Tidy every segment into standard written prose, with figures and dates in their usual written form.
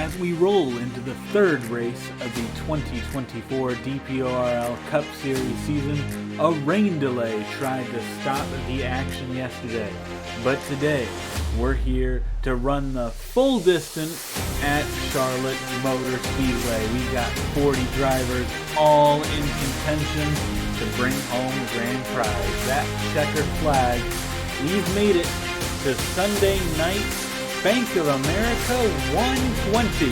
as we roll into the third race of the 2024 DPORL Cup Series season. A rain delay tried to stop the action yesterday, but today we're here to run the full distance at Charlotte Motor Speedway. We got 40 drivers all in contention to bring home the grand prize, that checkered flag. We've made it to Sunday night Bank of America 120.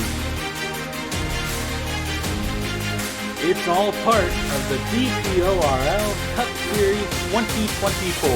It's all part of the DPORL Cup Series 2024.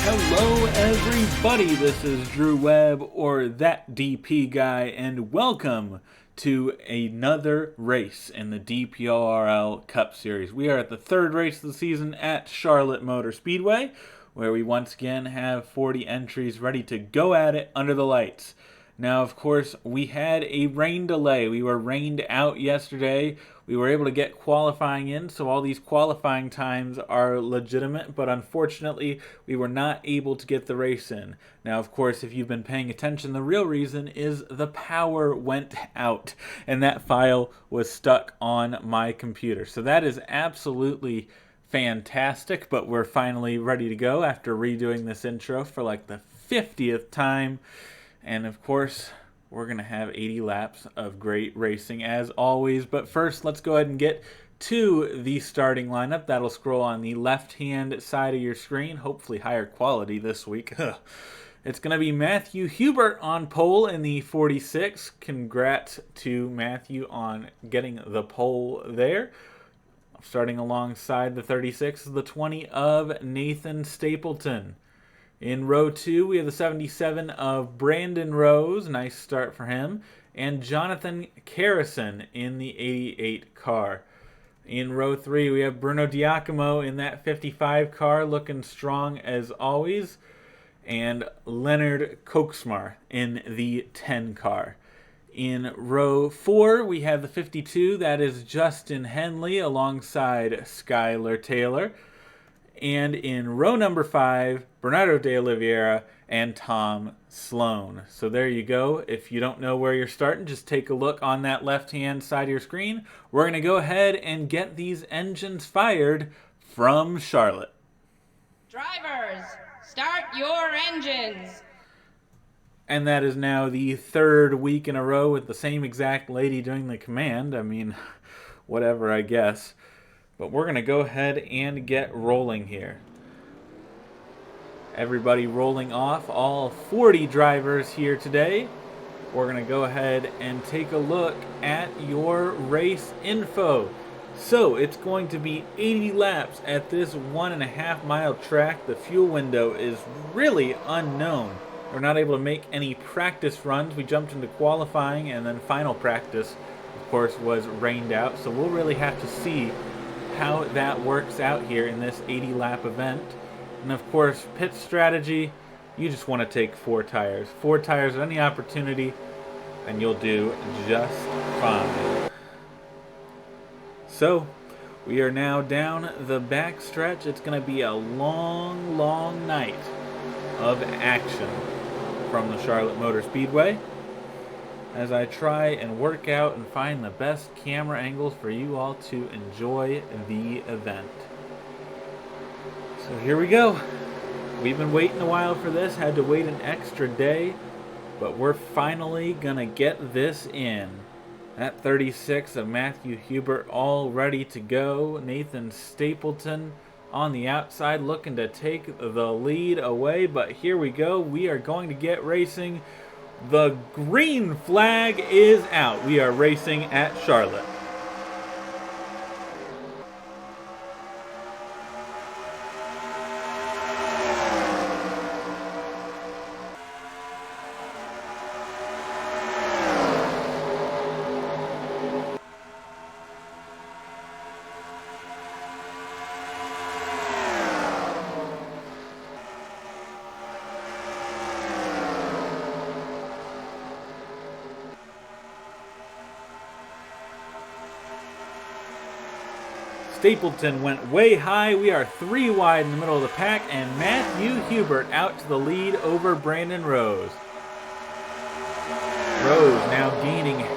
Hello everybody, this is Drew Webb, or That DP Guy, and welcome to another race in the DPORL Cup Series. We are at the third race of the season at Charlotte Motor Speedway, where we once again have 40 entries ready to go at it under the lights. Now, of course, we had a rain delay. We were rained out yesterday. We were able to get qualifying in, so all these qualifying times are legitimate, but unfortunately, we were not able to get the race in. Now, of course, if you've been paying attention, the real reason is the power went out, and that file was stuck on my computer. So that is absolutely fantastic, but we're finally ready to go after redoing this intro for like the 50th time. And of course, we're going to have 80 laps of great racing as always. But first, let's go ahead and get to the starting lineup. That'll scroll on the left-hand side of your screen, hopefully higher quality this week. It's going to be Matthew Hubert on pole in the 46. Congrats to Matthew on getting the pole there. Starting alongside the 36 is the 20 of Nathan Stapleton. In row 2, we have the 77 of Brandon Rose. Nice start for him. And Jonathan Carrison in the 88 car. In row 3, we have Bruno Diacomo in that 55 car, looking strong as always. And Leonard Koksmar in the 10 car. In row 4, we have the 52. That is Justin Henley alongside Skylar Taylor. And in row number 5, Bernardo de Oliveira and Tom Sloan. So there you go. If you don't know where you're starting, just take a look on that left-hand side of your screen. We're going to go ahead and get these engines fired from Charlotte. Drivers, start your engines. And that is now the third week in a row with the same exact lady doing the command. I mean, whatever, I guess. But we're going to go ahead and get rolling here. Everybody rolling off, all 40 drivers here today. We're going to go ahead and take a look at your race info. So it's going to be 80 laps at this 1.5 mile track. The fuel window is really unknown. We're not able to make any practice runs. We jumped into qualifying, and then final practice, of course, was rained out. So we'll really have to see how that works out here in this 80-lap event. And of course, pit strategy, you just want to take 4 tires. 4 tires at any opportunity, and you'll do just fine. So, we are now down the back stretch. It's going to be a long, long night of action from the Charlotte Motor Speedway as I try and work out and find the best camera angles for you all to enjoy the event. So here we go. We've been waiting a while for this, had to wait an extra day, but we're finally gonna get this in. That 36 of Matthew Hubert all ready to go. Nathan Stapleton on the outside looking to take the lead away, but here we go. We are going to get racing. The green flag is out. We are racing at Charlotte. Stapleton went way high. We are 3 wide in the middle of the pack, and Matthew Hubert out to the lead over Brandon Rose.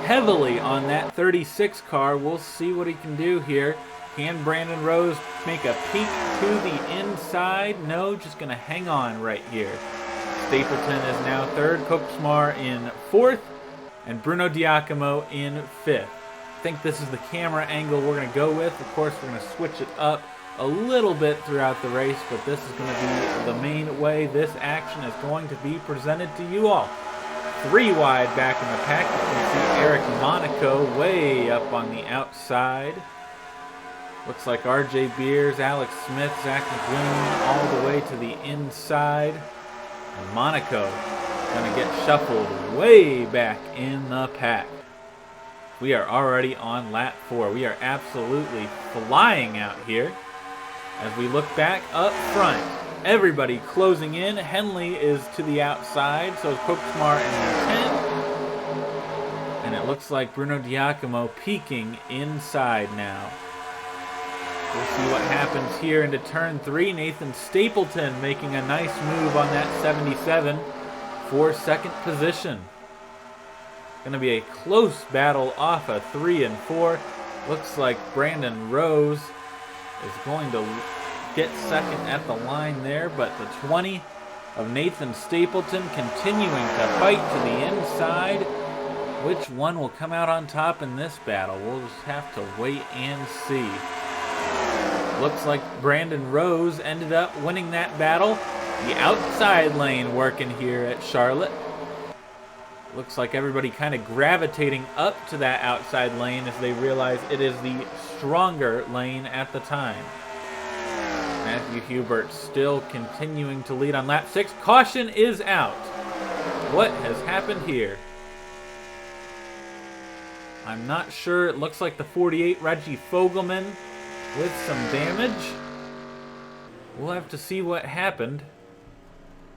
heavily on that 36 car. We'll see what he can do here. Can Brandon Rose make a peek to the inside? No, just going to hang on right here. Stapleton is now third, Koksmar in fourth, and Bruno Diacomo in fifth. I think this is the camera angle we're going to go with. Of course, we're going to switch it up a little bit throughout the race, but this is going to be the main way this action is going to be presented to you all. 3 wide back in the pack. You can see Eric Monaco way up on the outside. Looks like RJ Beers, Alex Smith, Zach McGoon all the way to the inside. And Monaco going to get shuffled way back in the pack. We are already on lap 4. We are absolutely flying out here. As we look back up front, everybody closing in. Henley is to the outside, so is Koksmar in 10. And it looks like Bruno Diacomo peeking inside now. We'll see what happens here into turn 3. Nathan Stapleton making a nice move on that 77 for second position. Going to be a close battle off of 3 and 4. Looks like Brandon Rose is going to get second at the line there, but the 20 of Nathan Stapleton continuing to fight to the inside. Which one will come out on top in this battle? We'll just have to wait and see. Looks like Brandon Rose ended up winning that battle. The outside lane working here at Charlotte. Looks like everybody kind of gravitating up to that outside lane as they realize it is the stronger lane at the time. Matthew Hubert still continuing to lead on lap 6. Caution is out. What has happened here? I'm not sure. It looks like the 48 Reggie Fogelman with some damage. We'll have to see what happened.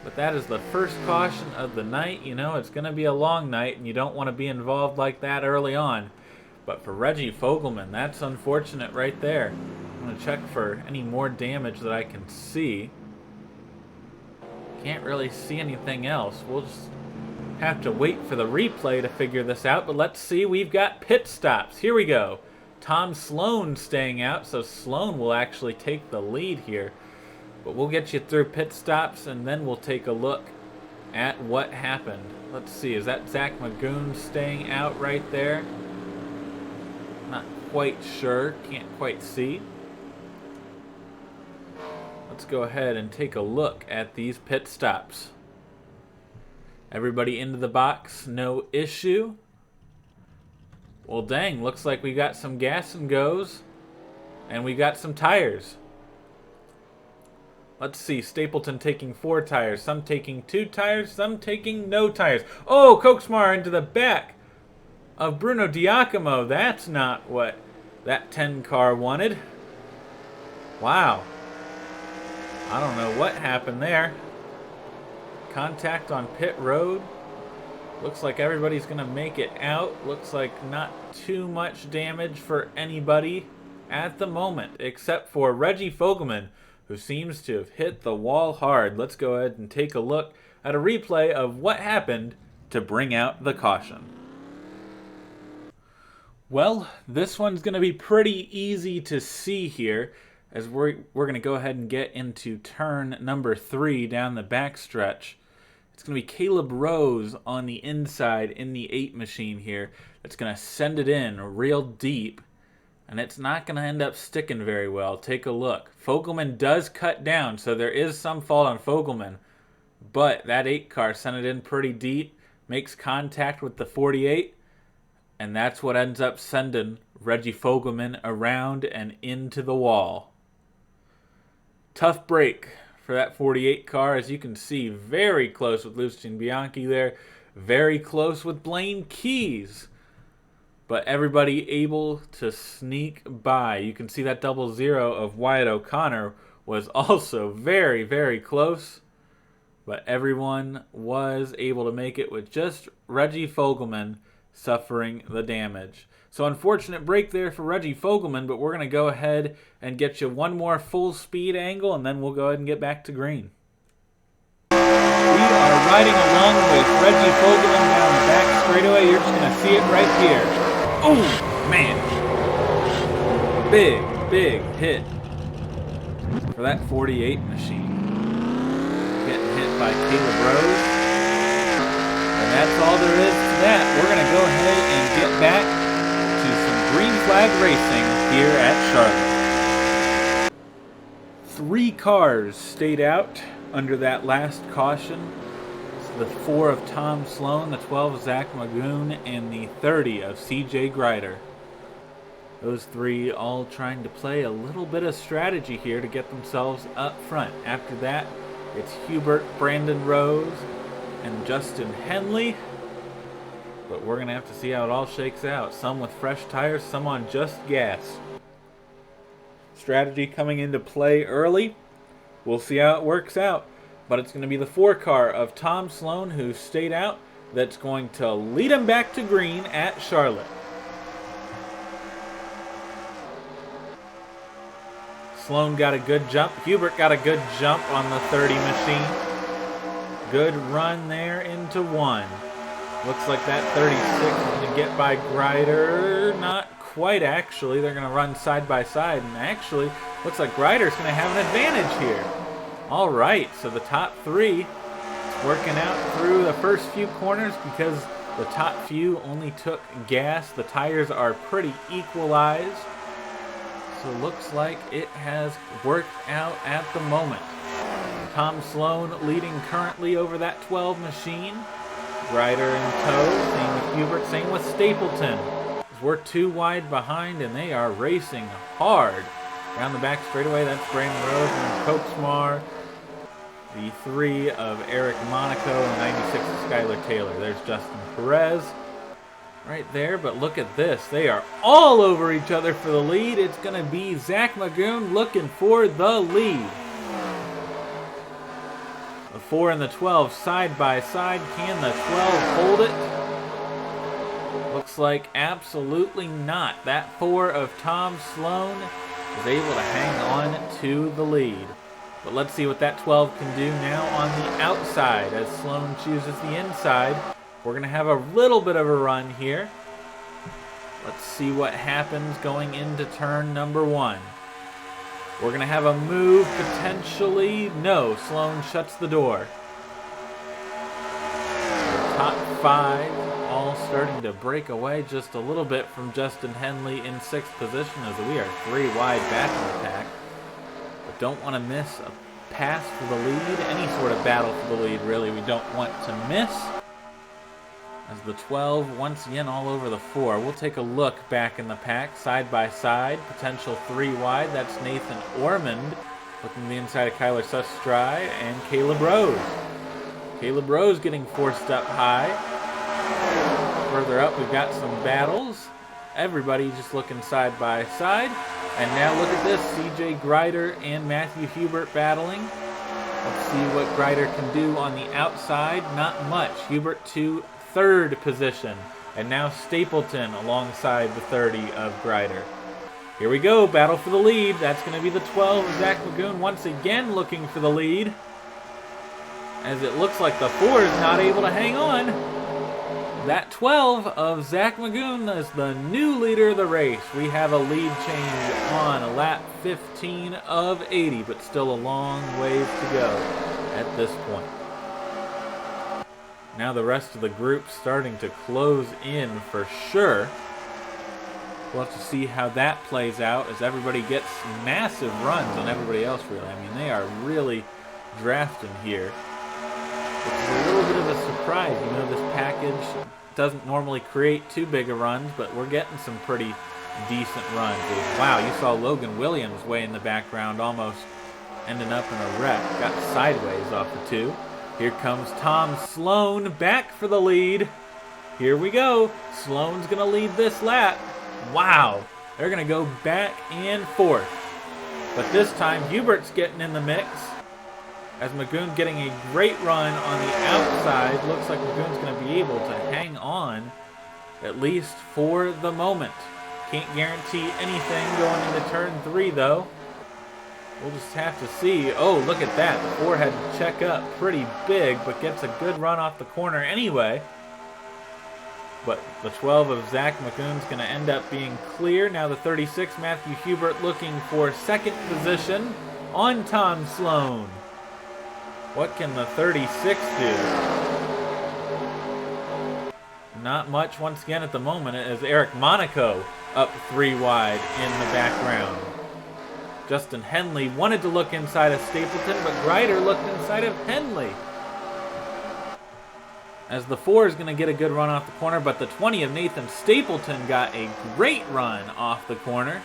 But that is the first caution of the night. You know, it's going to be a long night, and you don't want to be involved like that early on. But for Reggie Fogelman, that's unfortunate right there. I'm going to check for any more damage that I can see. Can't really see anything else. We'll just have to wait for the replay to figure this out. But let's see. We've got pit stops. Here we go. Tom Sloan staying out, so Sloan will actually take the lead here. But we'll get you through pit stops, and then we'll take a look at what happened. Let's see, is that Zach Magoon staying out right there? Not quite sure, can't quite see. Let's go ahead and take a look at these pit stops. Everybody into the box, no issue. Well, dang, looks like we got some gas and goes, and we got some tires. Let's see, Stapleton taking 4 tires, some taking 2 tires, some taking no tires. Oh, Koksmar into the back of Bruno Diacomo. That's not what that 10 car wanted. Wow. I don't know what happened there. Contact on pit road. Looks like everybody's going to make it out. Looks like not too much damage for anybody at the moment, except for Reggie Fogelman, who seems to have hit the wall hard. Let's go ahead and take a look at a replay of what happened to bring out the caution. Well, this one's going to be pretty easy to see here, as we're going to go ahead and get into turn number 3 down the backstretch. It's going to be Caleb Rose on the inside in the 8 machine here. That's going to send it in real deep. And it's not going to end up sticking very well. Take a look. Fogelman does cut down, so there is some fault on Fogelman. But that 8 car sent it in pretty deep, makes contact with the 48, and that's what ends up sending Reggie Fogelman around and into the wall. Tough break for that 48 car, as you can see, very close with Lucien Bianchi there, very close with Blaine Keys. But everybody able to sneak by. You can see that 00 of Wyatt O'Connor was also very, very close. But everyone was able to make it with just Reggie Fogelman suffering the damage. So unfortunate break there for Reggie Fogelman, but we're going to go ahead and get you one more full speed angle, and then we'll go ahead and get back to green. We are riding along with Reggie Fogelman down the back straightaway. You're You're just going to see it right here. Oh, man. Big hit for that 48 machine. Getting hit by Caleb Rose. And that's all there is to that. We're going to go ahead and get back to some green flag racing here at Charlotte. 3 cars stayed out under that last caution. It's the 4 of Tom Sloan, the 12 of Zach Magoon, and the 30 of CJ Grider. Those 3 all trying to play a little bit of strategy here to get themselves up front. After that, it's Hubert, Brandon Rose, and Justin Henley. But we're going to have to see how it all shakes out. Some with fresh tires, some on just gas. Strategy coming into play early. We'll see how it works out. But it's going to be the 4 car of Tom Sloan, who stayed out, that's going to lead him back to green at Charlotte. Sloan got a good jump. Hubert got a good jump on the 30 machine. Good run there into 1. Looks like that 36 is going to get by Grider. Not quite, actually. They're going to run side by side. And actually, looks like Grider's going to have an advantage here. All right, so the top 3 working out through the first few corners because the top few only took gas. The tires are pretty equalized. So it looks like it has worked out at the moment. Tom Sloan leading currently over that 12 machine. Grider in tow, same with Hubert, same with Stapleton. We're 2 wide behind and they are racing hard. Down the back straightaway, that's Brandon Rose and Copesmar. The 3 of Eric Monaco and 96 of Skylar Taylor. There's Justin Perez right there, but look at this. They are all over each other for the lead. It's going to be Zach Magoon looking for the lead. The 4 and the 12 side by side. Can the 12 hold it? Looks like absolutely not. That 4 of Tom Sloan is able to hang on to the lead. But let's see what that 12 can do now on the outside as Sloan chooses the inside. We're going to have a little bit of a run here. Let's see what happens going into turn number 1. We're going to have a move potentially. No, Sloan shuts the door. The top 5 all starting to break away just a little bit from Justin Henley in 6th position as we are 3 wide back in the pack. But don't want to miss a pass for the lead. Any sort of battle for the lead, really, we don't want to miss. As the 12 once again all over the 4. We'll take a look back in the pack, side by side. Potential 3 wide. That's Nathan Ormond. Looking to the inside of Kyler Sustry and Caleb Rose. Caleb Rose getting forced up high. Further up, we've got some battles. Everybody just looking side by side. And now look at this. CJ Grider and Matthew Hubert battling. Let's see what Grider can do on the outside. Not much. Hubert to 3rd position, and now Stapleton alongside the 30 of Grider. Here we go, battle for the lead. That's going to be the 12 of Zach Magoon once again looking for the lead, as it looks like the 4 is not able to hang on. That 12 of Zach Magoon is the new leader of the race. We have a lead change on lap 15 of 80, but still a long ways to go at this point. Now the rest of the group starting to close in for sure. We'll have to see how that plays out as everybody gets massive runs on everybody else, really. I mean, they are really drafting here. It's a little bit of a surprise. You know, this package doesn't normally create too big of runs, but we're getting some pretty decent runs. Wow, you saw Logan Williams way in the background, almost ending up in a wreck. Got sideways off the 2. Here comes Tom Sloan back for the lead. Here we go. Sloan's going to lead this lap. Wow. They're going to go back and forth. But this time, Hubert's getting in the mix. As Magoon getting a great run on the outside. Looks like Magoon's going to be able to hang on, at least for the moment. Can't guarantee anything going into turn 3, though. We'll just have to see. Oh, look at that. The 4 had to check up pretty big, but gets a good run off the corner anyway. But the 12 of Zach McCoon's going to end up being clear. Now the 36, Matthew Hubert, looking for second position on Tom Sloan. What can the 36 do? Not much once again at the moment, as Eric Monaco up 3 wide in the background. Justin Henley wanted to look inside of Stapleton, but Greider looked inside of Henley. As the 4 is going to get a good run off the corner, but the 20 of Nathan Stapleton got a great run off the corner.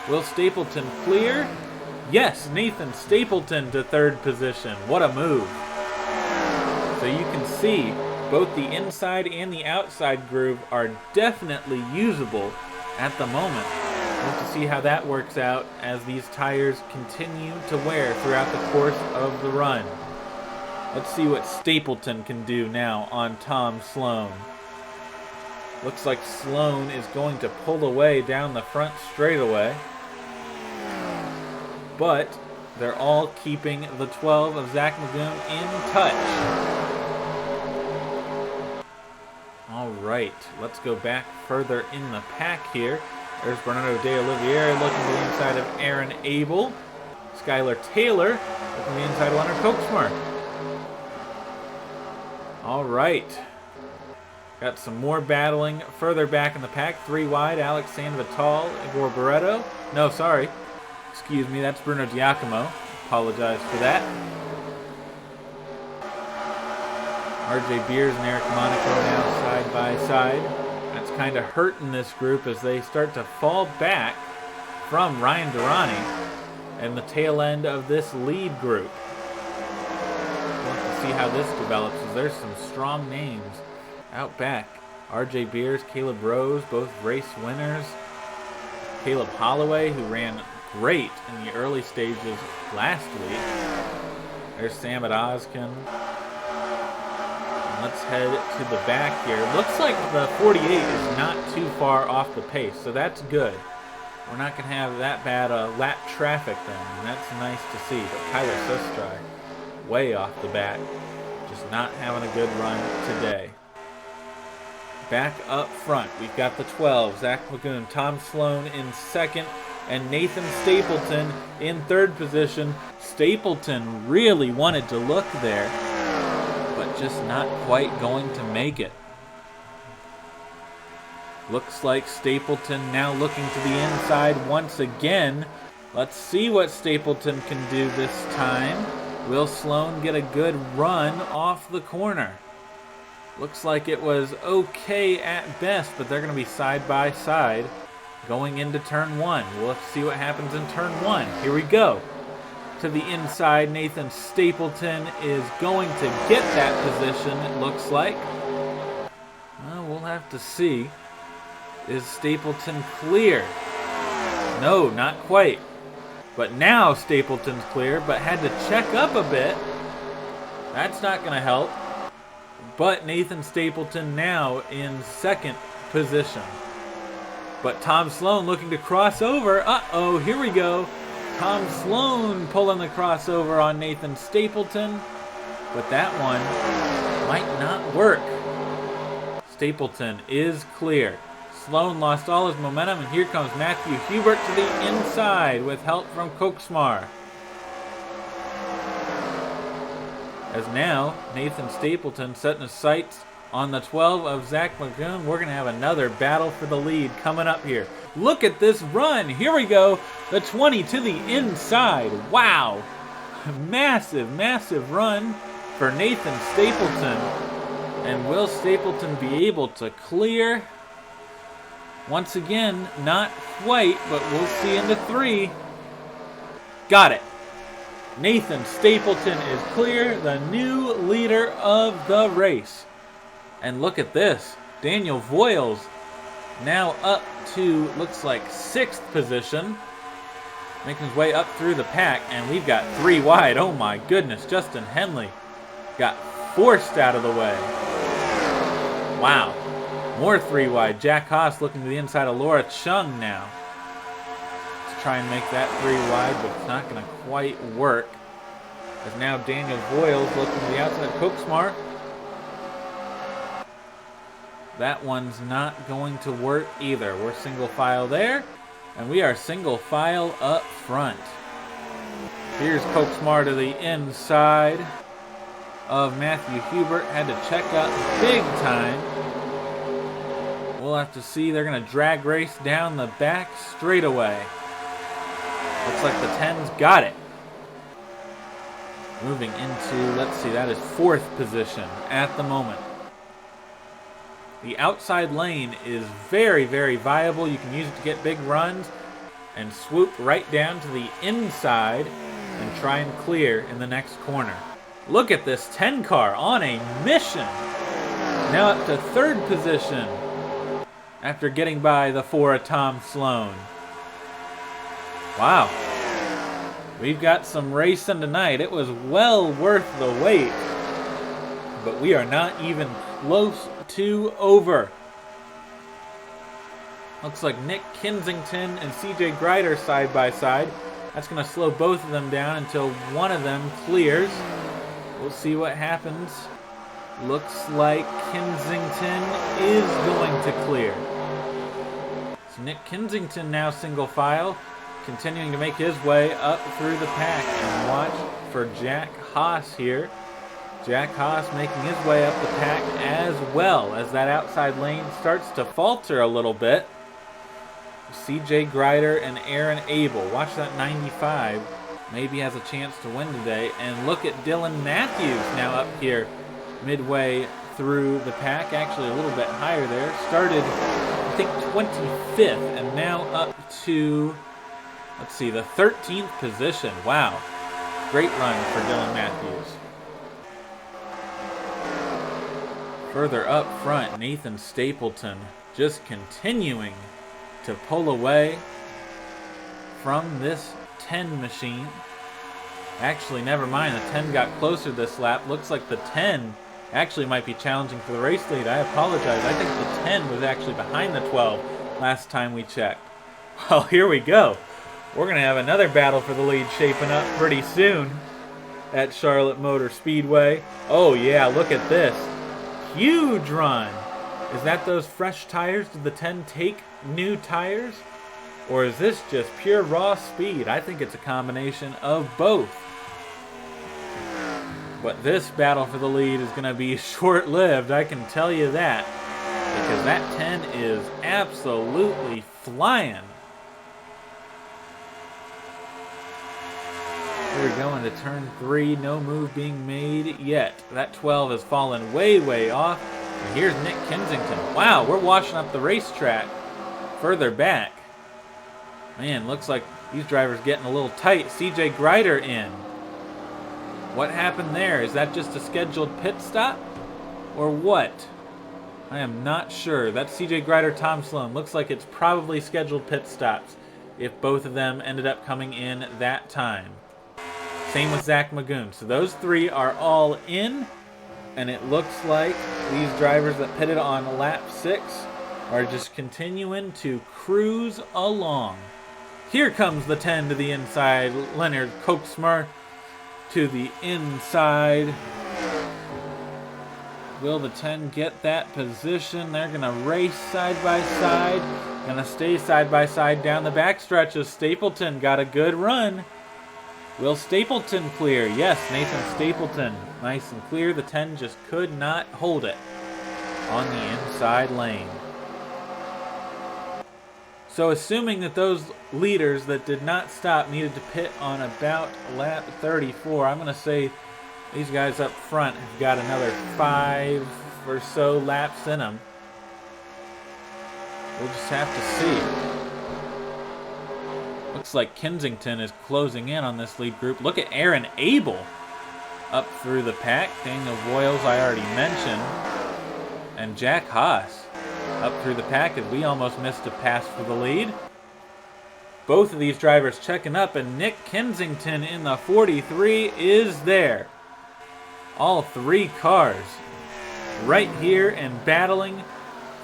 Will Stapleton clear? Yes, Nathan Stapleton to third position. What a move. So you can see both the inside and the outside groove are definitely usable at the moment. We'll have to see how that works out as these tires continue to wear throughout the course of the run. Let's see what Stapleton can do now on Tom Sloan. Looks like Sloan is going to pull away down the front straightaway. But they're all keeping the 12 of Zach McGoon in touch. All right, let's go back further in the pack here. There's Bernardo de Oliveira looking to the inside of Aaron Abel. Skylar Taylor looking to the inside of Leonard Kochsmar. All right. Got some more battling further back in the pack. 3 wide, Alex Sanvital, Igor Barreto. No, sorry. Excuse me, that's Bruno Giacomo. Apologize for that. RJ Beers and Eric Monaco now side by side. That's kind of hurting this group as they start to fall back from Ryan Durrani and the tail end of this lead group. We'll have to see how this develops, as there's some strong names out back. RJ Beers, Caleb Rose, both race winners. Caleb Holloway, who ran great in the early stages last week. There's Sam at Oskin. Let's head to the back here. Looks like the 48 is not too far off the pace, so that's good. We're not going to have that bad lap traffic then, and that's nice to see. But Kyler Sustry, way off the bat, just not having a good run today. Back up front, we've got the 12, Zach McGoon, Tom Sloan in second, and Nathan Stapleton in third position. Stapleton really wanted to look there, but just not quite going to make it. Looks like Stapleton now looking to the inside once again. Let's see what Stapleton can do this time. Will Sloan get a good run off the corner? Looks like it was okay at best, but they're going to be side by side going into turn 1. We'll have to see what happens in turn 1. Here we go. To the inside, Nathan Stapleton is going to get that position, it looks like. Well, we'll have to see. Is Stapleton clear? No, not quite. But now Stapleton's clear, but had to check up a bit. That's not going to help. But Nathan Stapleton now in second position. But Tom Sloan looking to cross over. Uh-oh, here we go. Tom Sloan pulling the crossover on Nathan Stapleton. But that one might not work. Stapleton is clear. Sloan lost all his momentum, and here comes Matthew Hubert to the inside with help from Kochsmar. As now, Nathan Stapleton setting his sights on the 12 of Zach McGoon. We're going to have another battle for the lead coming up here. Look at this run. Here we go. The 20 to the inside. Wow. Massive, massive run for Nathan Stapleton. And will Stapleton be able to clear? Once again, not quite, but we'll see into 3. Got it. Nathan Stapleton is clear, the new leader of the race. And look at this. Daniel Voiles now up to, looks like, 6th position. Making his way up through the pack, and we've got 3 wide. Oh my goodness, Justin Henley got forced out of the way. Wow. More 3 wide. Jack Haas looking to the inside of Laura Chung now. Let's try and make that 3 wide, but it's not going to quite work. As now Daniel Voiles looking to the outside. Kochsmar That one's not going to work either. We're single file there, and we are single file up front. Here's Koksmar to the inside of Matthew Hubert. Had to check up big time. We'll have to see. They're going to drag race down the back straightaway. Looks like the 10's got it. Moving into, let's see, that is 4th position at the moment. The outside lane is very, very viable. You can use it to get big runs and swoop right down to the inside and try and clear in the next corner. Look at this 10 car on a mission. Now up to 3rd position after getting by the 4 of Tom Sloan. Wow. We've got some racing tonight. It was well worth the wait. But we are not even close to over. Looks like Nick Kensington and CJ Greider side by side. That's going to slow both of them down until one of them clears. We'll see what happens. Looks like Kensington is going to clear. So Nick Kensington now single file, continuing to make his way up through the pack. And watch for Jack Haas here. Jack Haas making his way up the pack as well as that outside lane starts to falter a little bit. CJ Greider and Aaron Abel. Watch that 95. Maybe has a chance to win today. And look at Dylan Matthews now up here midway through the pack. Actually a little bit higher there. Started, I think, 25th and now up to, let's see, the 13th position. Wow. Great run for Dylan Matthews. Further up front, Nathan Stapleton just continuing to pull away from this 10 machine. Actually, never mind. The 10 got closer this lap. Looks like the 10 actually might be challenging for the race lead. I apologize. I think the 10 was actually behind the 12 last time we checked. Well, here we go. We're going to have another battle for the lead shaping up pretty soon at Charlotte Motor Speedway. Oh, yeah, look at this. Huge run. Is that those fresh tires? Did the 10 take new tires? Or is this just pure raw speed? I think it's a combination of both. But this battle for the lead is going to be short-lived, I can tell you that. Because that 10 is absolutely flying. We're going to turn 3, no move being made yet. That 12 has fallen way, way off. And here's Nick Kensington. Wow, we're washing up the racetrack further back. Man, looks like these drivers getting a little tight. CJ Greider in. What happened there? Is that just a scheduled pit stop? Or what? I am not sure. That's CJ Greider, Tom Sloan. Looks like it's probably scheduled pit stops if both of them ended up coming in that time. Same with Zach Magoon. So those 3 are all in. And it looks like these drivers that pitted on lap 6 are just continuing to cruise along. Here comes the 10 to the inside. Leonard Koksmar to the inside. Will the 10 get that position? They're going to race side by side. Going to stay side by side down the back stretches. Stapleton got a good run. Will Stapleton clear? Yes, Nathan Stapleton. Nice and clear. The 10 just could not hold it on the inside lane. So assuming that those leaders that did not stop needed to pit on about lap 34, I'm going to say these guys up front have got another 5 or so laps in them. We'll just have to see. Looks like Kensington is closing in on this lead group. Look at Aaron Abel up through the pack. Daniel Voiles I already mentioned. And Jack Haas up through the pack as we almost missed a pass for the lead. Both of these drivers checking up, and Nick Kensington in the 43 is there. All 3 cars right here and battling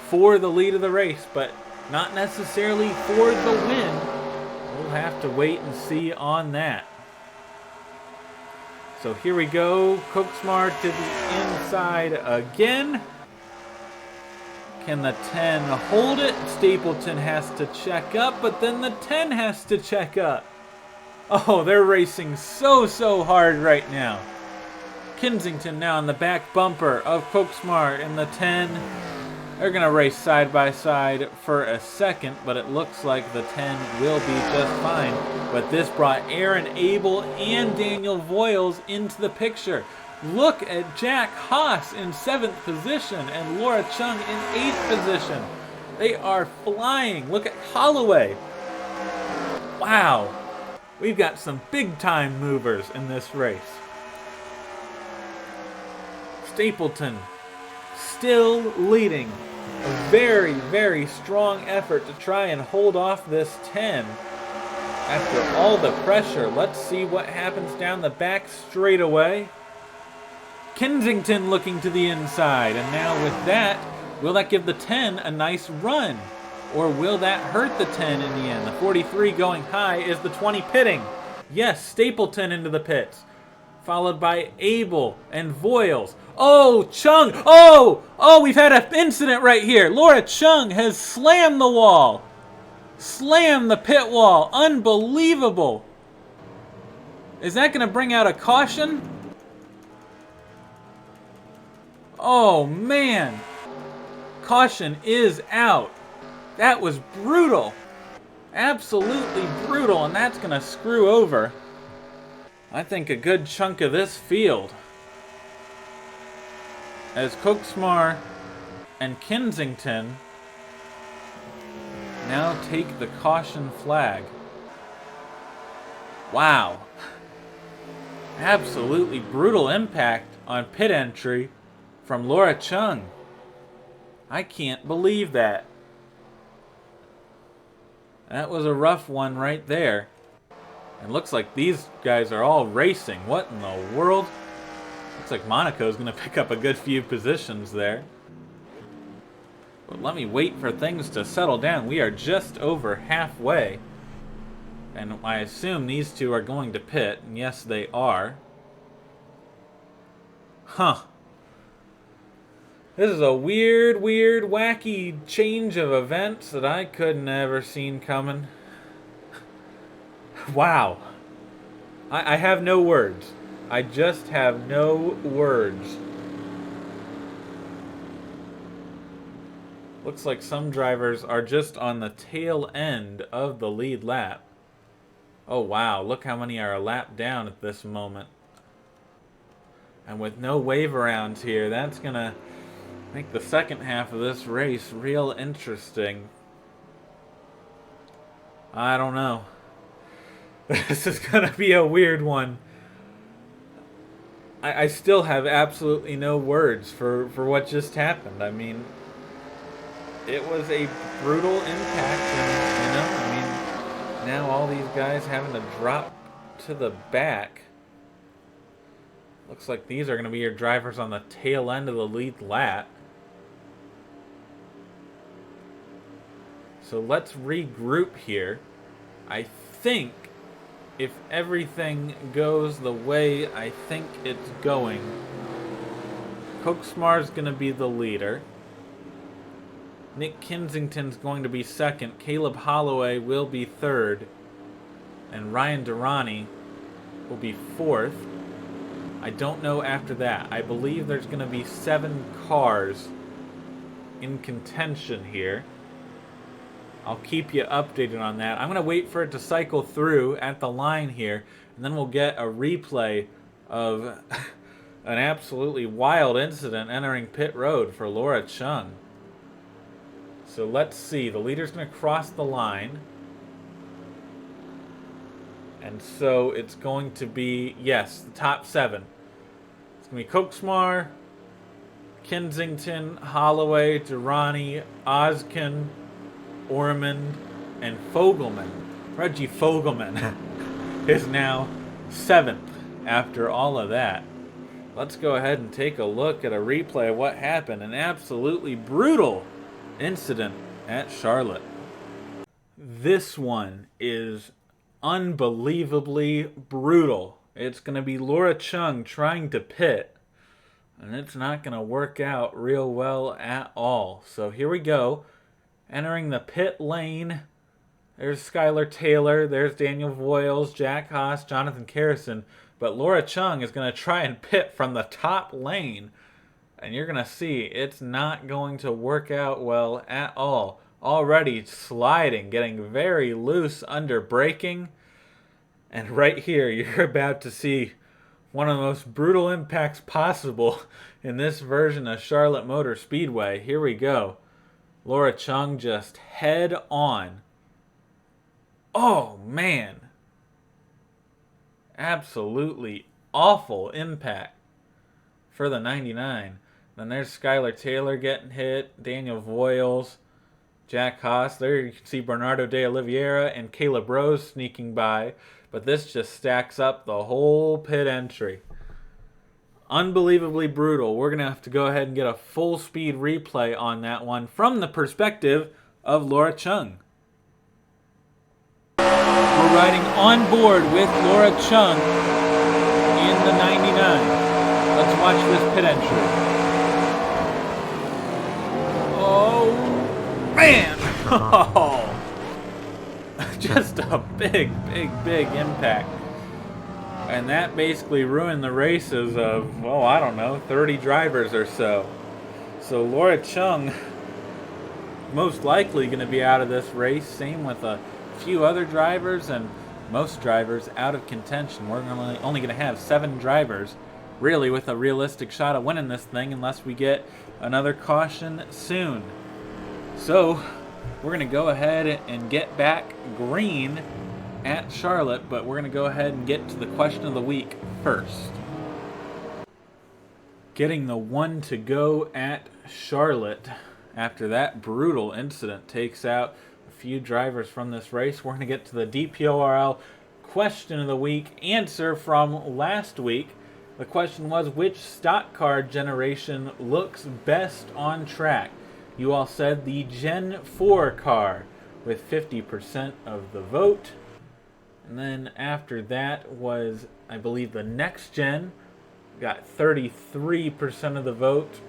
for the lead of the race, but not necessarily for the win. We'll have to wait and see on that. So here we go. Koksmar to the inside again. Can the 10 hold it? Stapleton has to check up, but then the 10 has to check up. Oh, they're racing so hard right now. Kensington now in the back bumper of Koksmar in the 10. They're going to race side by side for a second, but it looks like the 10 will be just fine. But this brought Aaron Abel and Daniel Voiles into the picture. Look at Jack Haas in 7th position and Laura Chung in 8th position. They are flying. Look at Holloway. Wow. We've got some big-time movers in this race. Stapleton still leading. A very strong effort to try and hold off this 10. After all the pressure, let's see what happens down the back straightaway. Kensington looking to the inside, and now with that, will that give the 10 a nice run? Or will that hurt the 10 in the end? The 43 going high. Is the 20 pitting? Yes, Stapleton into the pits. Followed by Abel and Voiles. Oh, Chung! Oh, we've had an incident right here. Laura Chung has slammed the wall. Slammed the pit wall. Unbelievable. Is that going to bring out a caution? Oh, man. Caution is out. That was brutal. Absolutely brutal, and that's going to screw over, I think, a good chunk of this field. As Koksmar and Kensington now take the caution flag. Wow. Absolutely brutal impact on pit entry from Laura Chung. I can't believe that. That was a rough one right there. And looks like these guys are all racing. What in the world? Looks like Monaco's going to pick up a good few positions there. But let me wait for things to settle down. We are just over halfway. And I assume these two are going to pit. And yes, they are. Huh. This is a weird, wacky change of events that I could never seen coming. Wow. I have no words. I just have no words. Looks like some drivers are just on the tail end of the lead lap. Oh wow, look how many are a lap down at this moment. And with no wave arounds here, that's gonna make the second half of this race real interesting. I don't know. This is gonna be a weird one. I still have absolutely no words for what just happened. I mean, it was a brutal impact, and now all these guys having to drop to the back. Looks like these are going to be your drivers on the tail end of the lead lap. So let's regroup here. I think if everything goes the way I think it's going, Koksmar's going to be the leader. Nick Kensington's going to be second. Caleb Holloway will be third. And Ryan Durrani will be fourth. I don't know after that. I believe there's going to be 7 cars in contention here. I'll keep you updated on that. I'm going to wait for it to cycle through at the line here, and then we'll get a replay of an absolutely wild incident entering pit road for Laura Chung. So let's see. The leader's going to cross the line. And so it's going to be, yes, the top 7. It's going to be Koksmar, Kensington, Holloway, Durrani, Ozkin, Ormond, and Fogelman. Reggie Fogelman is now 7th after all of that. Let's go ahead and take a look at a replay of what happened. An absolutely brutal incident at Charlotte. This one is unbelievably brutal. It's going to be Laura Chung trying to pit. And it's not going to work out real well at all. So here we go. Entering the pit lane. There's Skylar Taylor. There's Daniel Voiles, Jack Haas, Jonathan Carrison. But Laura Chung is going to try and pit from the top lane. And you're going to see it's not going to work out well at all. Already sliding, getting very loose under braking. And right here, you're about to see one of the most brutal impacts possible in this version of Charlotte Motor Speedway. Here we go. Laura Chung just head on. Oh, man. Absolutely awful impact for the 99. Then there's Skylar Taylor getting hit, Daniel Voiles, Jack Haas. There you can see Bernardo de Oliveira and Caleb Rose sneaking by. But this just stacks up the whole pit entry. Unbelievably brutal. We're going to have to go ahead and get a full speed replay on that one from the perspective of Laura Chung. We're riding on board with Laura Chung in the 99. Let's watch this pit entry. Oh, man! Oh. Just a big impact. And that basically ruined the races of, well, I don't know, 30 drivers or so. So Laura Chung most likely going to be out of this race. Same with a few other drivers and most drivers out of contention. We're only going to have 7 drivers really with a realistic shot of winning this thing unless we get another caution soon. So we're going to go ahead and get back green at Charlotte, but we're going to go ahead and get to the question of the week first. Getting the one to go at Charlotte after that brutal incident takes out a few drivers from this race. We're going to get to the DPORL question of the week answer from last week. The question was, which stock car generation looks best on track? You all said the Gen 4 car with 50% of the vote. And then after that was, I believe, the next gen. Got 33% of the vote.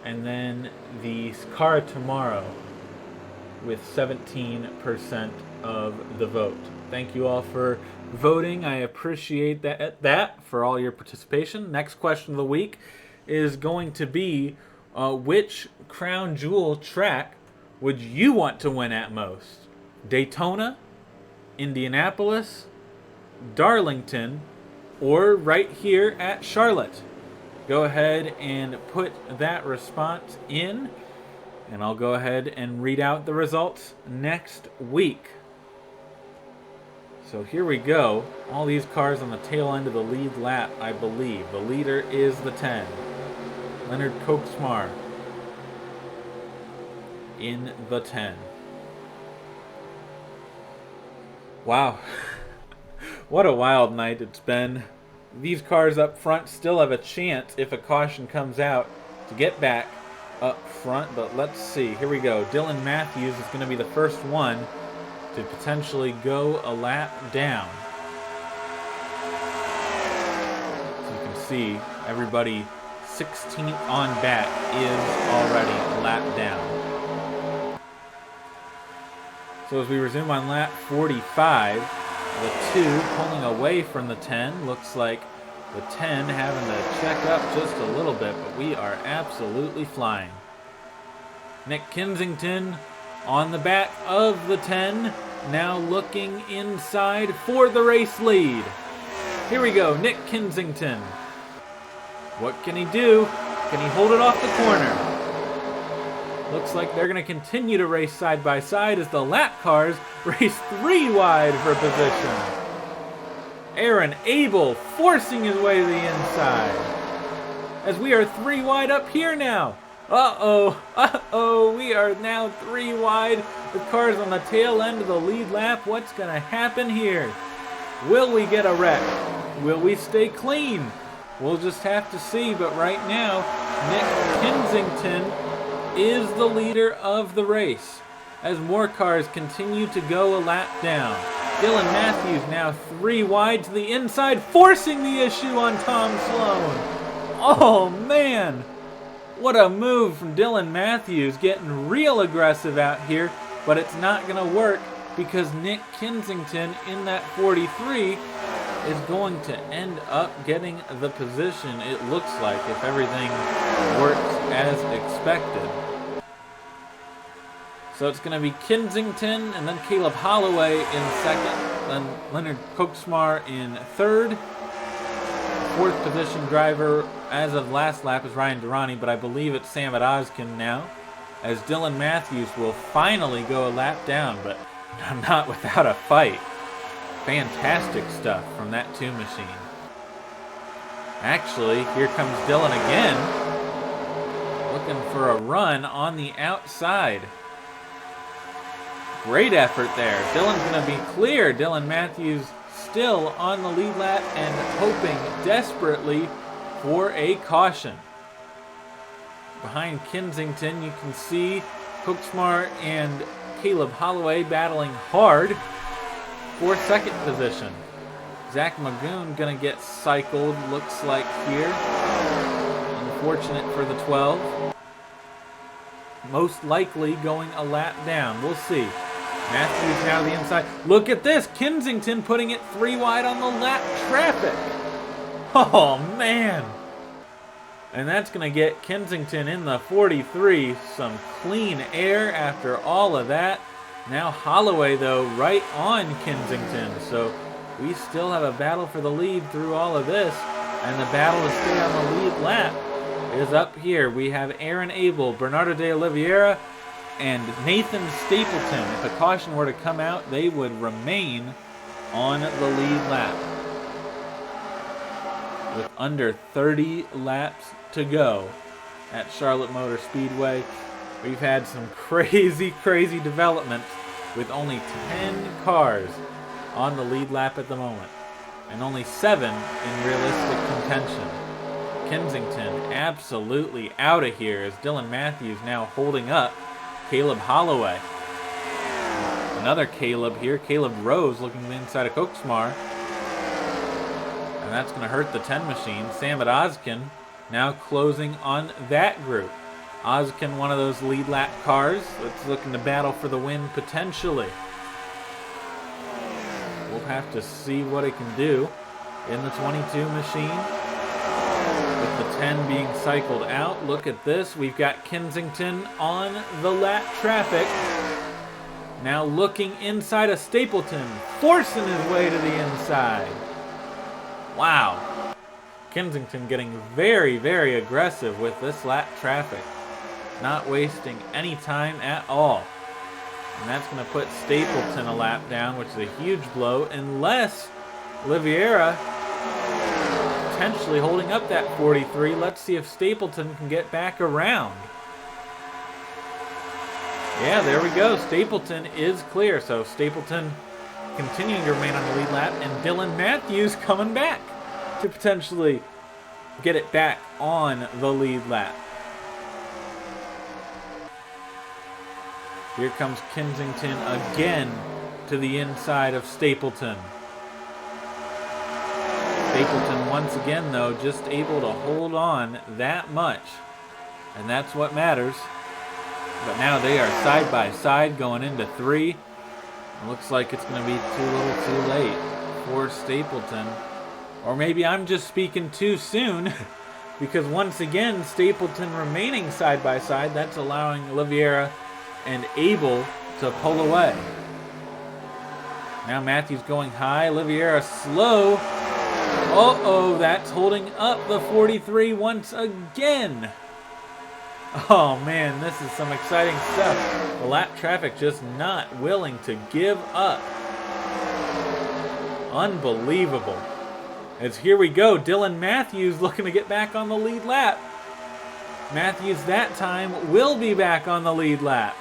And then the car tomorrow with 17% of the vote. Thank you all for voting. I appreciate that for all your participation. Next question of the week is going to be, which crown jewel track would you want to win at most? Daytona, Indianapolis, Darlington, or right here at Charlotte? Go ahead and put that response in, and I'll go ahead and read out the results next week. So here we go. All these cars on the tail end of the lead lap, I believe. The leader is the 10. Leonard Koksmar in the 10. Wow. What a wild night it's been. These cars up front still have a chance, if a caution comes out, to get back up front. But let's see. Here we go. Dylan Matthews is going to be the first one to potentially go a lap down. So you can see everybody 16th on back is already a lap down. So as we resume on lap 45, the 2 pulling away from the 10. Looks like the 10 having to check up just a little bit, but we are absolutely flying. Nick Kensington on the back of the 10, now looking inside for the race lead. Here we go, Nick Kensington. What can he do? Can he hold it off the corner? Looks like they're going to continue to race side by side as the lap cars race 3 wide for position. Aaron Abel forcing his way to the inside. As we are 3 wide up here now. Uh-oh, we are now 3 wide with cars on the tail end of the lead lap. What's going to happen here? Will we get a wreck? Will we stay clean? We'll just have to see, but right now, Nick Kensington is the leader of the race as more cars continue to go a lap down. Dylan Matthews now 3 wide to the inside, forcing the issue on Tom Sloan. Oh, man. What a move from Dylan Matthews, getting real aggressive out here, but it's not going to work because Nick Kensington in that 43 is going to end up getting the position, it looks like, if everything works as expected. So it's going to be Kensington and then Caleb Holloway in second, then Leonard Koksmar in third. Fourth position driver as of last lap is Ryan Durrani, but I believe it's Sam Odoskin now, as Dylan Matthews will finally go a lap down, but not without a fight. Fantastic stuff from that two machine. Actually, here comes Dylan again, looking for a run on the outside. Great effort there. Dylan's going to be clear. Dylan Matthews still on the lead lap and hoping desperately for a caution. Behind Kensington, you can see Koksmar and Caleb Holloway battling hard for second position. Zach Magoon gonna get cycled, looks like here. Unfortunate for the 12. Most likely going a lap down. We'll see. Matthews now the inside. Look at this. Kensington putting it 3 wide on the lap traffic. Oh, man. And that's going to get Kensington in the 43 some clean air after all of that. Now Holloway, though, right on Kensington. So we still have a battle for the lead through all of this. And the battle to stay on the lead lap is up here. We have Aaron Abel, Bernardo de Oliveira, and Nathan Stapleton. If a caution were to come out, they would remain on the lead lap. With under 30 laps to go at Charlotte Motor Speedway, we've had some crazy developments with only 10 cars on the lead lap at the moment, and only 7 in realistic contention. Kensington absolutely out of here as Dylan Matthews now holding up Caleb Holloway. Another Caleb here, Caleb Rose looking to the inside of Koksmar. And that's going to hurt the 10 machine. Sam Odoskin now closing on that group. Oskin, one of those lead lap cars that's looking to battle for the win potentially. We'll have to see what it can do in the 22 machine. With the 10 being cycled out, look at this. We've got Kensington on the lap traffic. Now looking inside of Stapleton, forcing his way to the inside. Wow. Kensington getting very aggressive with this lap traffic. Not wasting any time at all. And that's going to put Stapleton a lap down, which is a huge blow, unless Oliveira potentially holding up that 43. Let's see if Stapleton can get back around. Yeah, there we go. Stapleton is clear. So Stapleton continuing to remain on the lead lap, and Dylan Matthews coming back to potentially get it back on the lead lap. Here comes Kensington again to the inside of Stapleton. Stapleton once again, though, just able to hold on that much. And that's what matters. But now they are side by side going into 3. It looks like it's going to be too little too late for Stapleton. Or maybe I'm just speaking too soon. Because once again, Stapleton remaining side by side, that's allowing Oliveira and Abel to pull away. Now Matthews going high, Oliveira slow. Uh-oh, that's holding up the 43 once again. Oh man, this is some exciting stuff. The lap traffic just not willing to give up. Unbelievable. As here we go, Dylan Matthews looking to get back on the lead lap. Matthews that time will be back on the lead lap.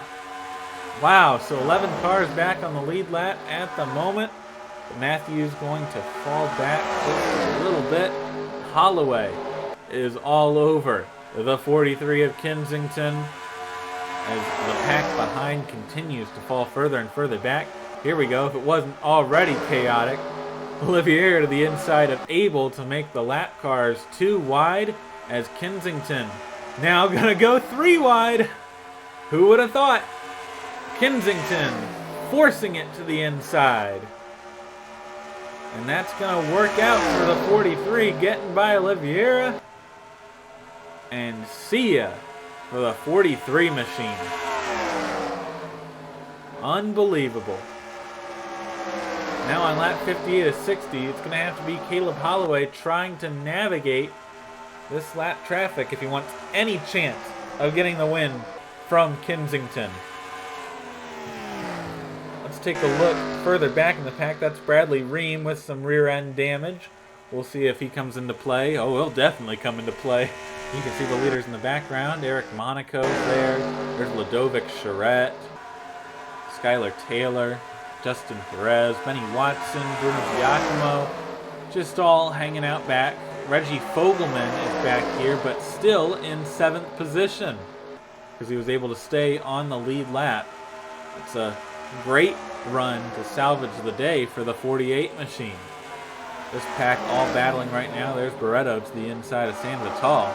Wow, so 11 cars back on the lead lap at the moment. But Matthews going to fall back just a little bit. Holloway is all over the 43 of Kensington as the pack behind continues to fall further and further back. Here we go, if it wasn't already chaotic. Olivier to the inside of Abel to make the lap cars too wide. as Kensington now going to go 3 wide. Who would have thought? Kensington forcing it to the inside. And that's going to work out for the 43, getting by Oliveira. And see ya for the 43 machine. Unbelievable. Now on lap 58 of 60, it's going to have to be Caleb Holloway trying to navigate this lap traffic if he wants any chance of getting the win from Kensington. Let's take a look further back in the pack. That's Bradley Ream with some rear end damage. We'll see if he comes into play. Oh, he'll definitely come into play. You can see the leaders in the background. Eric Monaco's there. There's Ludovic Charette, Skylar Taylor, Justin Perez, Benny Watson, Bruno Giacomo, just all hanging out back. Reggie Fogelman is back here, but still in 7th position because he was able to stay on the lead lap. It's a great run to salvage the day for the 48 machine. This pack all battling right now. There's Barreto to the inside of San Vital.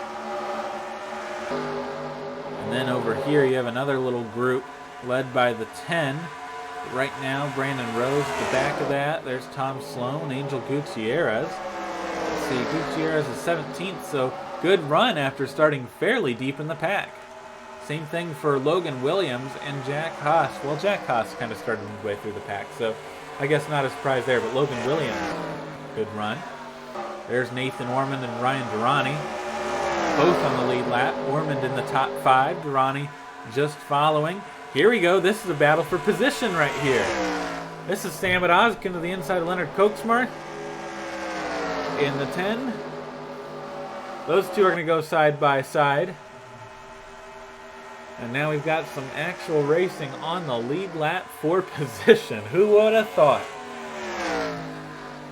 And then over here you have another little group led by the 10. Right now, Brandon Rose at the back of that. There's Tom Sloan, Angel Gutierrez. Let's see, Gutierrez is 17th, so good run after starting fairly deep in the pack. Same thing for Logan Williams and Jack Haas. Well, Jack Haas kind of started midway through the pack, so I guess not a surprise there, but Logan Williams, good run. There's Nathan Ormond and Ryan Durrani, both on the lead lap. Ormond in the top 5, Durrani just following. Here we go. This is a battle for position right here. This is Sam Oskin to the inside of Leonard Koksmar in the 10. Those two are going to go side by side. And now we've got some actual racing on the lead lap for position. Who would have thought?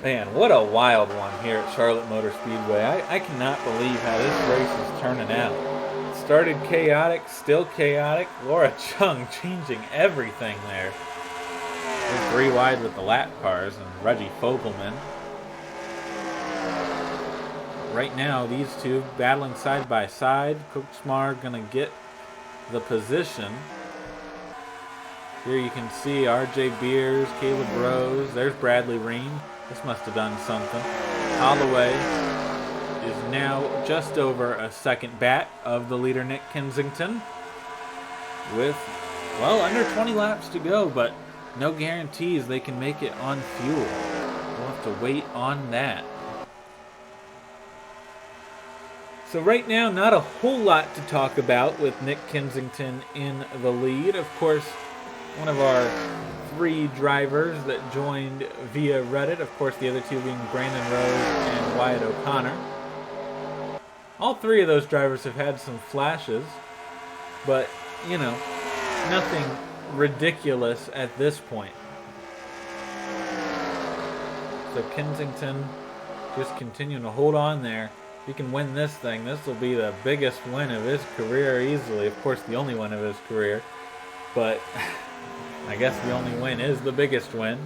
Man, what a wild one here at Charlotte Motor Speedway. I cannot believe how this race is turning out. Started chaotic, still chaotic. Laura Chung changing everything there. They're 3 wide with the lap cars and Reggie Fogelman. Right now, these two battling side by side. Koksmar gonna get the position. Here you can see RJ Beers, Caleb Rose. There's Bradley Ream. This must have done something. Holloway is now just over a second back of the leader Nick Kensington with, well, under 20 laps to go, but no guarantees they can make it on fuel. We'll have to wait on that. So right now, not a whole lot to talk about with Nick Kensington in the lead. Of course, one of our 3 drivers that joined via Reddit, of course the other 2 being Brandon Rose and Wyatt O'Connor. All 3 of those drivers have had some flashes, but, you know, nothing ridiculous at this point. So Kensington just continuing to hold on there. If he can win this thing, this will be the biggest win of his career easily. Of course, the only win of his career, but I guess the only win is the biggest win,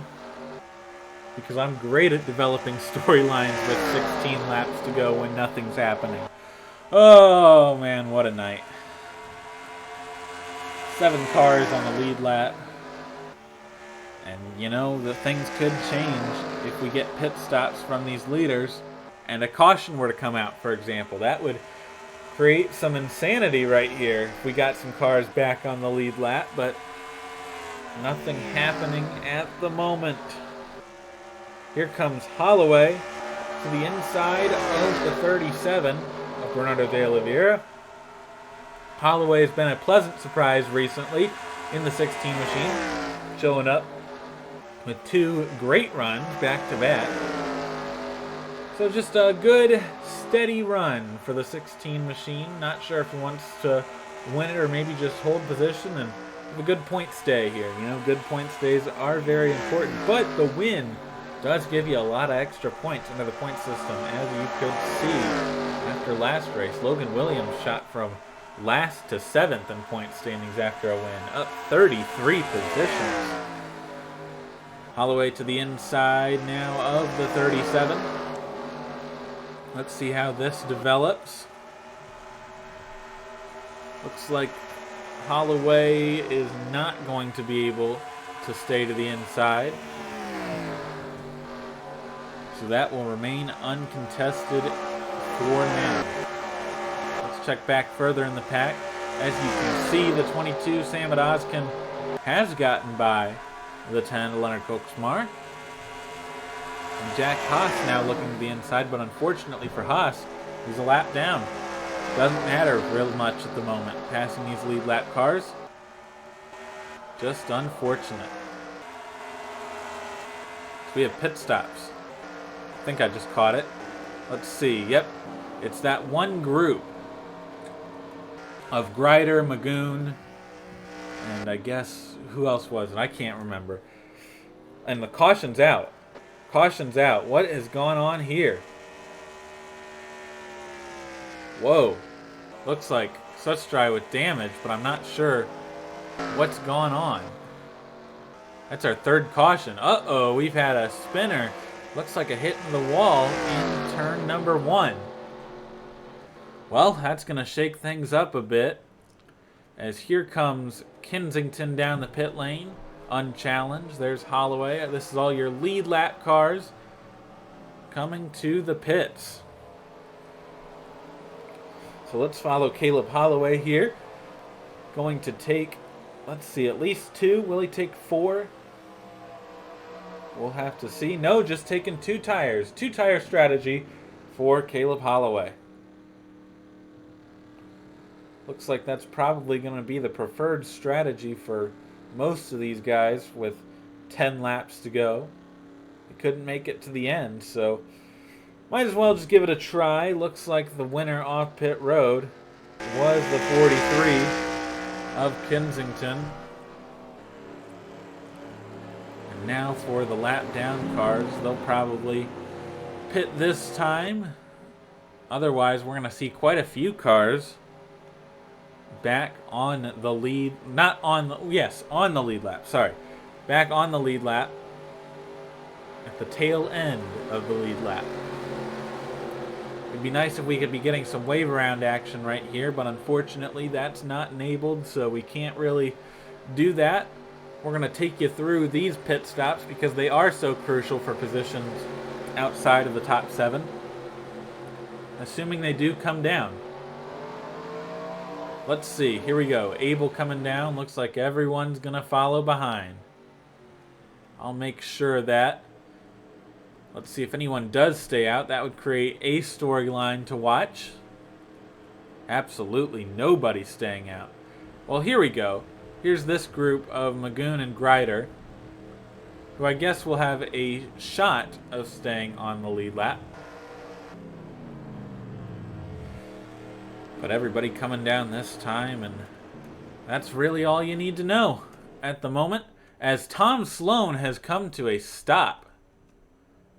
because I'm great at developing storylines with 16 laps to go when nothing's happening. Oh man, what a night. 7 cars on the lead lap. And you know, the things could change if we get pit stops from these leaders and a caution were to come out, for example. That would create some insanity right here if we got some cars back on the lead lap, but nothing happening at the moment. Here comes Holloway to the inside of the 37 of Bernardo de Oliveira. Holloway has been a pleasant surprise recently in the 16 machine, showing up with 2 great runs back-to-back. So just a good, steady run for the 16 machine. Not sure if he wants to win it or maybe just hold position and have a good point stay here. You know, good point stays are very important, but the win does give you a lot of extra points into the point system, as you could see after last race. Logan Williams shot from last to 7th in point standings after a win, up 33 positions. Holloway to the inside now of the 37. Let's see how this develops. Looks like Holloway is not going to be able to stay to the inside. So that will remain uncontested for now. Let's check back further in the pack. As you can see, the 22 Samad Ozkin has gotten by the 10 Leonard Koksmar. And Jack Haas now looking to the inside, but unfortunately for Haas, he's a lap down. Doesn't matter real much at the moment. Passing these lead lap cars, just unfortunate. So we have pit stops. I think I just caught it. Let's see. Yep, it's that one group of Grider, Magoon, and I guess who else was it? I can't remember. And the caution's out. Caution's out. What is going on here? Whoa. Looks like such dry with damage, but I'm not sure what's going on. That's our third caution. Uh-oh, we've had a spinner. Looks like a hit in the wall in turn number 1. Well, that's going to shake things up a bit. As here comes Kensington down the pit lane, unchallenged. There's Holloway. This is all your lead lap cars coming to the pits. So let's follow Caleb Holloway here. Going to take, let's see, at least 2. Will he take 4? We'll have to see. No, just taking 2 tires. 2-tire strategy for Caleb Holloway. Looks like that's probably going to be the preferred strategy for most of these guys with 10 laps to go. They couldn't make it to the end, so might as well just give it a try. Looks like the winner off pit road was the 43 of Kensington. And now for the lap down cars. They'll probably pit this time. Otherwise, we're going to see quite a few cars back on the lead, on the lead lap, sorry. Back on the lead lap at the tail end of the lead lap. It'd be nice if we could be getting some wave around action right here, but unfortunately that's not enabled, so we can't really do that. We're going to take you through these pit stops because they are so crucial for positions outside of the top 7. Assuming they do come down. Let's see, here we go. Abel coming down. Looks like everyone's going to follow behind. I'll make sure of that. Let's see if anyone does stay out. That would create a storyline to watch. Absolutely nobody staying out. Well, here we go. Here's this group of Magoon and Grider, who I guess will have a shot of staying on the lead lap. But everybody coming down this time, and that's really all you need to know at the moment, as Tom Sloan has come to a stop.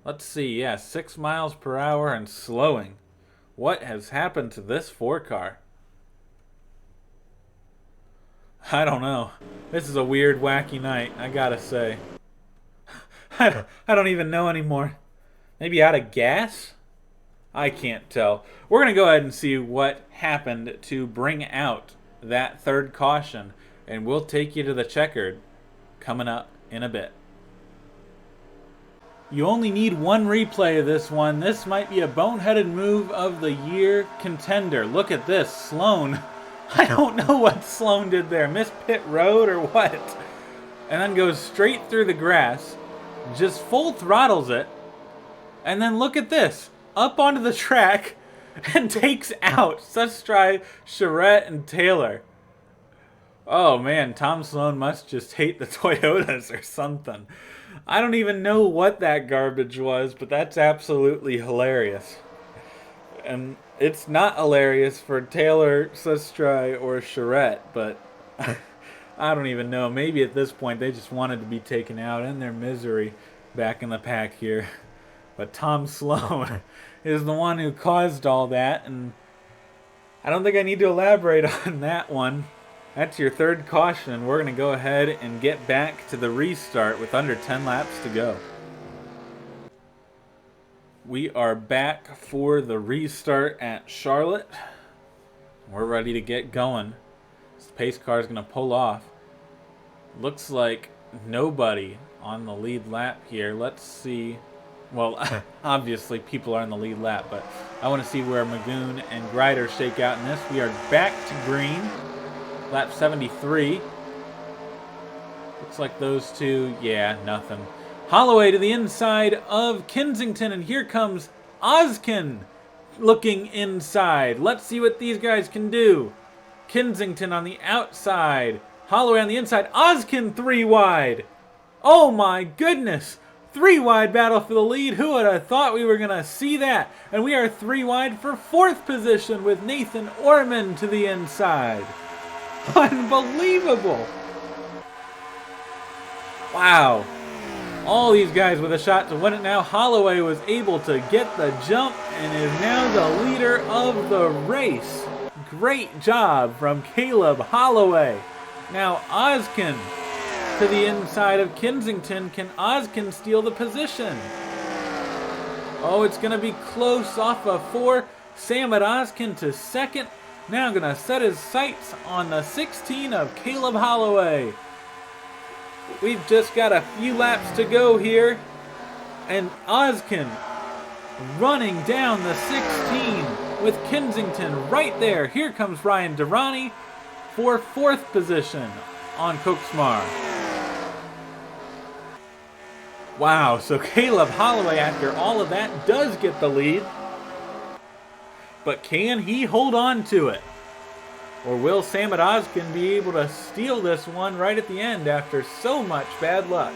Let's see, 6 miles per hour and slowing. What has happened to this 4-car? I don't know. This is a weird, wacky night, I gotta say. I don't even know anymore. Maybe out of gas? I can't tell. We're going to go ahead and see what happened to bring out that third caution, and we'll take you to the checkered coming up in a bit. You only need one replay of this one. This might be a boneheaded move of the year contender. Look at this. Sloan. I don't know what Sloan did there. Missed pit road or what? And then goes straight through the grass. Just full throttles it. And then look at this. Up onto the track and takes out Sustry, Charette, and Taylor. Oh man, Tom Sloan must just hate the Toyotas or something. I don't even know what that garbage was, but that's absolutely hilarious. And it's not hilarious for Taylor, Sustry, or Charette, but I don't even know. Maybe at this point they just wanted to be taken out in their misery back in the pack here. But Tom Sloan is the one who caused all that, and I don't think I need to elaborate on that one. That's your third caution. We're going to go ahead and get back to the restart with under 10 laps to go. We are back for the restart at Charlotte. We're ready to get going. This pace car is going to pull off. Looks like nobody on the lead lap here. Let's see. Well, obviously people are on the lead lap, but I want to see where Magoon and Grider shake out in this. We are back to green. Lap 73. Looks like those two, yeah, nothing. Holloway to the inside of Kensington, and here comes Ozkin looking inside. Let's see what these guys can do. Kensington on the outside. Holloway on the inside. Ozkin 3 wide. Oh my goodness. 3 wide battle for the lead. Who would have thought we were going to see that? And we are 3 wide for 4th position with Nathan Ormond to the inside. Unbelievable. Wow. All these guys with a shot to win it now. Holloway was able to get the jump and is now the leader of the race. Great job from Caleb Holloway. Now Ozkin to the inside of Kensington. Can Ozkin steal the position? Oh, it's going to be close off of 4. Samad Ozkin to 2nd. Now going to set his sights on the 16 of Caleb Holloway. We've just got a few laps to go here. And Ozkin running down the 16 with Kensington right there. Here comes Ryan Durrani for 4th position on Koksmar. Wow, so Caleb Holloway, after all of that, does get the lead. But can he hold on to it? Or will Samad Ozkin be able to steal this one right at the end after so much bad luck?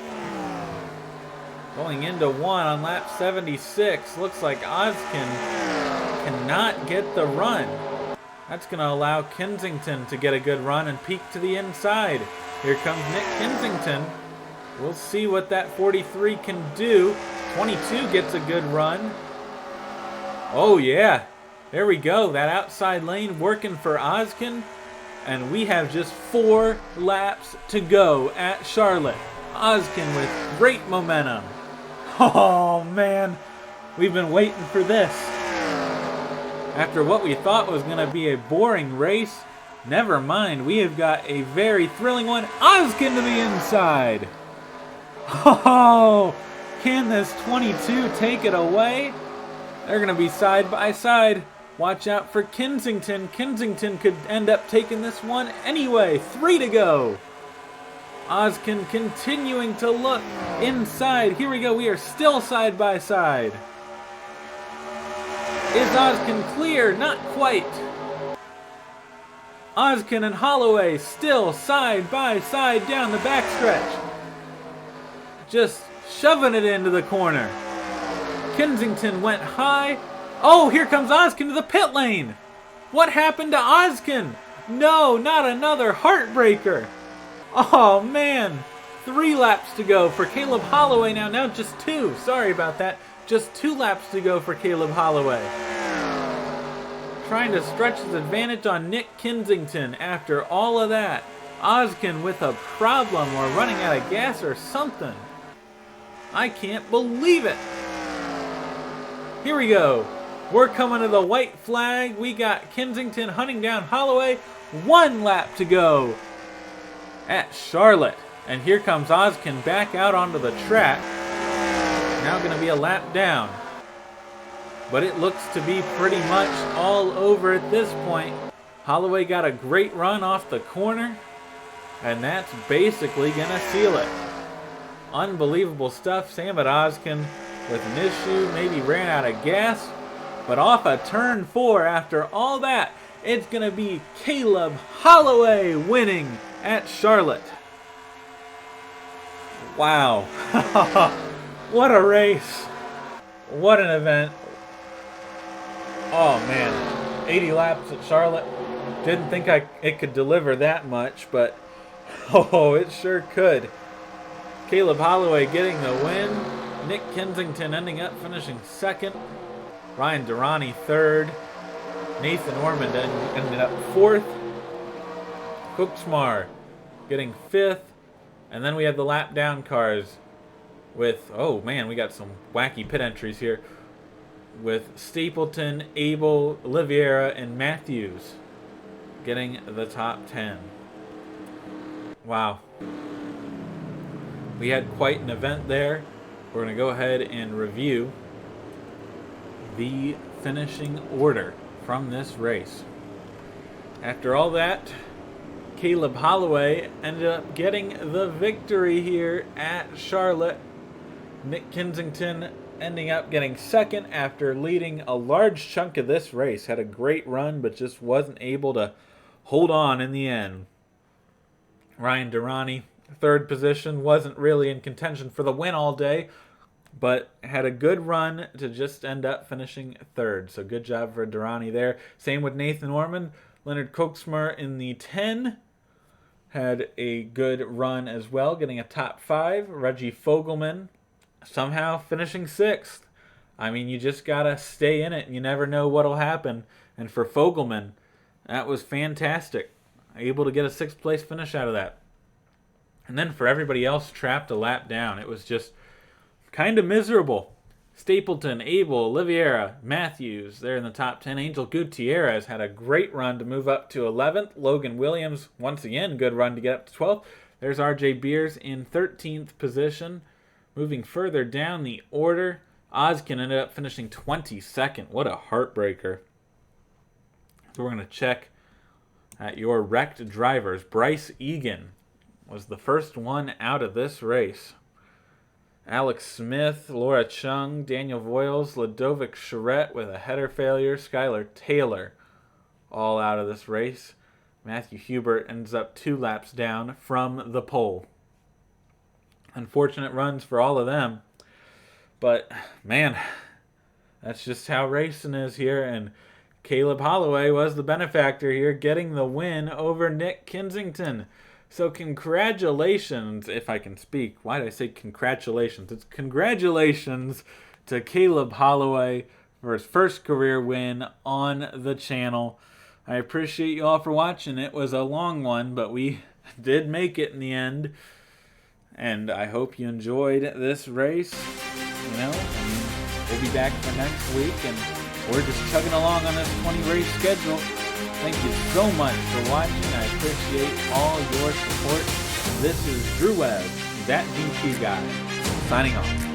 Going into 1 on lap 76, looks like Ozkin cannot get the run. That's going to allow Kensington to get a good run and peek to the inside. Here comes Nick Kensington. We'll see what that 43 can do. 22 gets a good run. Oh yeah, there we go. That outside lane working for Ozkin. And we have just 4 laps to go at Charlotte. Ozkin with great momentum. Oh man, we've been waiting for this. After what we thought was going to be a boring race, never mind, we have got a very thrilling one. Ozkin to the inside. Oh, can this 22 take it away? They're going to be side by side. Watch out for Kensington. Kensington could end up taking this one anyway. 3 to go. Ozkin continuing to look inside. Here we go. We are still side by side. Is Ozkin clear? Not quite. Ozkin and Holloway still side by side down the backstretch. Just shoving it into the corner. Kensington went high. Oh, here comes Ozkin to the pit lane. What happened to Ozkin? No, not another heartbreaker. Oh, man. 3 laps to go for Caleb Holloway now. Now just 2. Sorry about that. Just 2 laps to go for Caleb Holloway. Trying to stretch his advantage on Nick Kensington after all of that. Ozkin with a problem or running out of gas or something. I can't believe it. Here we go. We're coming to the white flag. We got Kensington hunting down Holloway. 1 lap to go at Charlotte. And here comes Ozkin back out onto the track. Now going to be a lap down. But it looks to be pretty much all over at this point. Holloway got a great run off the corner. And that's basically going to seal it. Unbelievable stuff. Samad Ozkin with an issue. Maybe ran out of gas. But off a turn 4 after all that, it's going to be Caleb Holloway winning at Charlotte. Wow. What a race. What an event. Oh man, 80 laps at Charlotte. Didn't think it could deliver that much, but oh, it sure could. Caleb Holloway getting the win. Nick Kensington ending up finishing 2nd. Ryan Durrani 3rd. Nathan Ormond ended up 4th. Koksmar getting 5th. And then we have the lap down cars with, oh man, we got some wacky pit entries here. With Stapleton, Abel, Oliveira, and Matthews getting the top 10. Wow. We had quite an event there. We're going to go ahead and review the finishing order from this race. After all that, Caleb Holloway ended up getting the victory here at Charlotte. Nick Kensington ending up getting second after leading a large chunk of this race. Had a great run, but just wasn't able to hold on in the end. Ryan Durrani, third position, wasn't really in contention for the win all day, but had a good run to just end up finishing third. So good job for Durrani there. Same with Nathan Ormond. Leonard Koksmer in the 10 had a good run as well, getting a top 5. Reggie Fogelman somehow finishing 6th. I mean, you just got to stay in it, and you never know what'll happen. And for Fogelman, that was fantastic. Able to get a 6th place finish out of that. And then for everybody else trapped a lap down, it was just kind of miserable. Stapleton, Abel, Oliveira, Matthews, they're in the top 10. Angel Gutierrez had a great run to move up to 11th. Logan Williams, once again, good run to get up to 12th. There's RJ Beers in 13th position. Moving further down the order, Ozkin ended up finishing 22nd. What a heartbreaker. So we're going to check at your wrecked drivers. Bryce Egan was the first one out of this race. Alex Smith, Laura Chung, Daniel Voiles, Ladovic Charette with a header failure, Skylar Taylor all out of this race. Matthew Hubert ends up 2 laps down from the pole. Unfortunate runs for all of them. But, man, that's just how racing is here. And Caleb Holloway was the benefactor here, getting the win over Nick Kensington. So congratulations, if I can speak. Why did I say congratulations? It's congratulations to Caleb Holloway for his first career win on the channel. I appreciate you all for watching. It was a long one, but we did make it in the end. And I hope you enjoyed this race. You know, we'll be back for next week, and we're just chugging along on this 20-race schedule. Thank you so much for watching. I appreciate all your support. This is Drew Webb, that DP guy, signing off.